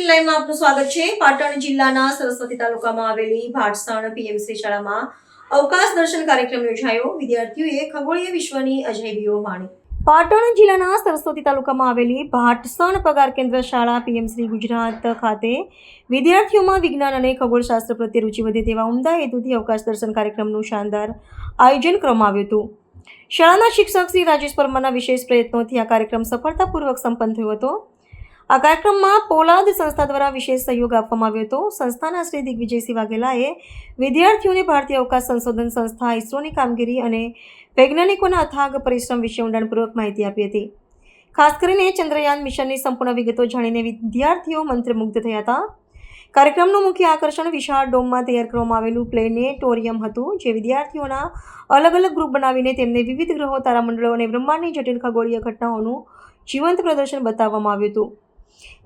લાઈવમાં આપનું સ્વાગત છે। પાટણ જિલ્લાના સરસ્વતી તાલુકામાં આવેલી ભાટસણ પીએમસી શાળામાં અવકાશ દર્શન કાર્યક્રમ યોજાયો। વિદ્યાર્થીઓએ ખગોળીય વિશ્વની અજાયબીઓ માણી। પાટણ જિલ્લાના સરસ્વતી તાલુકામાં આવેલી ભાટસણ પગાર કેન્દ્ર શાળા પીએમસી ગુજરાત ખાતે વિદ્યાર્થીઓમાં વિજ્ઞાન અને ખગોળશાસ્ત્ર પ્રત્યે રુચિ વધે તેવા ઉમદા હેતુથી અવકાશ દર્શન કાર્યક્રમનું શાનદાર આયોજન કરવામાં આવ્યું હતું। શાળાના શિક્ષક શ્રી રાજેશ પરમારના વિશેષ પ્રયત્નોથી આ કાર્યક્રમ સફળતાપૂર્વક સંપન્ન થયો હતો। આ કાર્યક્રમમાં પોલાદ સંસ્થા દ્વારા વિશેષ સહયોગ આપવામાં આવ્યો હતો। સંસ્થાના શ્રી દિગ્વિજયસિંહ વાઘેલાએ વિદ્યાર્થીઓને ભારતીય અવકાશ સંશોધન સંસ્થા ઇસરોની કામગીરી અને વૈજ્ઞાનિકોના અથાગ પરિશ્રમ વિશે ઊંડાણપૂર્વક માહિતી આપી હતી। ખાસ કરીને ચંદ્રયાન મિશનની સંપૂર્ણ વિગતો જાણીને વિદ્યાર્થીઓ મંત્રમુગ્ધ થયા હતા। કાર્યક્રમનું મુખ્ય આકર્ષણ વિશાળ ડોમમાં તૈયાર કરવામાં આવેલું પ્લેનેટોરિયમ હતું, જે વિદ્યાર્થીઓના અલગ અલગ ગ્રુપ બનાવીને તેમને વિવિધ ગ્રહો, તારામંડળો અને બ્રહ્માંડની જટિલ ખગોળીય ઘટનાઓનું જીવંત પ્રદર્શન બતાવવામાં આવ્યું હતું।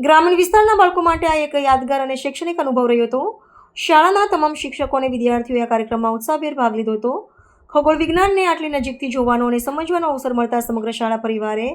ગ્રામીણ વિસ્તારના બાળકો માટે આ એક યાદગાર અને શૈક્ષણિક અનુભવ રહ્યો હતો। શાળાના તમામ શિક્ષકો અને વિદ્યાર્થીઓએ આ કાર્યક્રમમાં ઉત્સાહભેર ભાગ લીધો હતો। ખગોળ વિજ્ઞાનને આટલી નજીકથી જોવાનો અને સમજવાનો અવસર મળતા સમગ્ર શાળા પરિવારે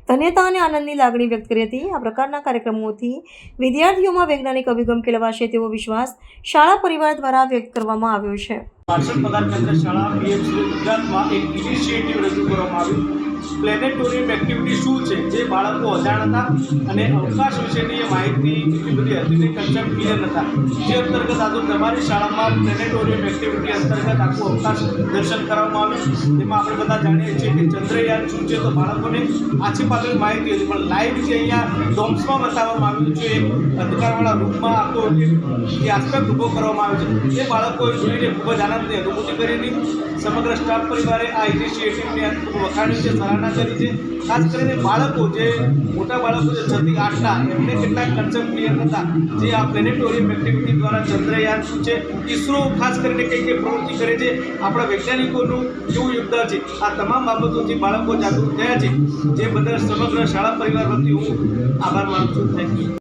ધન્યતા અને આનંદની લાગણી વ્યક્ત કરી હતી। આ પ્રકારના કાર્યક્રમોથી વિદ્યાર્થીઓમાં વૈજ્ઞાનિક અભિગમ કેળવાશે તેવો વિશ્વાસ શાળા પરિવાર દ્વારા વ્યક્ત કરવામાં આવ્યો છે। ભાટસણ પગાર કેન્દ્ર શાળા પીએમસી ગુજરાતમાં એક ઇનિશિયેટિવ રજૂ કરવામાં આવ્યું। પ્લેનેટોરિયમ એક્ટિવિટી શું છે, જે બાળકો અજાણ હતા અને અવકાશ વિશેની માહિતી એટલી બધી હતી નહીં, કન્સેપ્ટ ક્લિયર નહોતા। જે અંતર્ગત આજે તમારી શાળામાં પ્લેનેટોરિયમ એક્ટિવિટી અંતર્ગત આખું અવકાશ દર્શન કરવામાં આવ્યું। જેમાં આપણે બધા જાણીએ છીએ કે ચંદ્રયાન શું છે, તો બાળકોને આછી પાછળ માહિતી હતી, પણ લાઈવ જે અહીંયા ડોમ્સમાં બતાવવામાં આવ્યું છે, એક અંધકારવાળા રૂપમાં આખો જે આસ્પેક્ટ ઊભો કરવામાં આવ્યો છે, એ બાળકોએ જોઈને ખૂબ જ આનંદની અનુભૂતિ કરેલી। સમગ્ર સ્ટાફ પરિવારે આ ઇનિશિયેટિવને ખૂબ વખાણ્યું છે, સરાહના કરી છે। ખાસ કરીને બાળકો જે મોટા બાળકો જે 6 થી 8ના એમને કેટલાક કન્સેપ્ટ ક્લિયર હતા, જે આ પ્લેનેટોરિયમ એક્ટિવિટી દ્વારા ચંદ્રયાન શું છે, ઇસરો ખાસ કરીને કઈ પ્રવૃત્તિ કરે છે, આપણા વૈજ્ઞાનિકોનું કેવું યોગદાન છે, આ તમામ બાબતોથી બાળકો જાગૃત થયા છે, જે બદલ સમગ્ર શાળા પરિવાર વતી હું આભાર માનું છું। Thank you.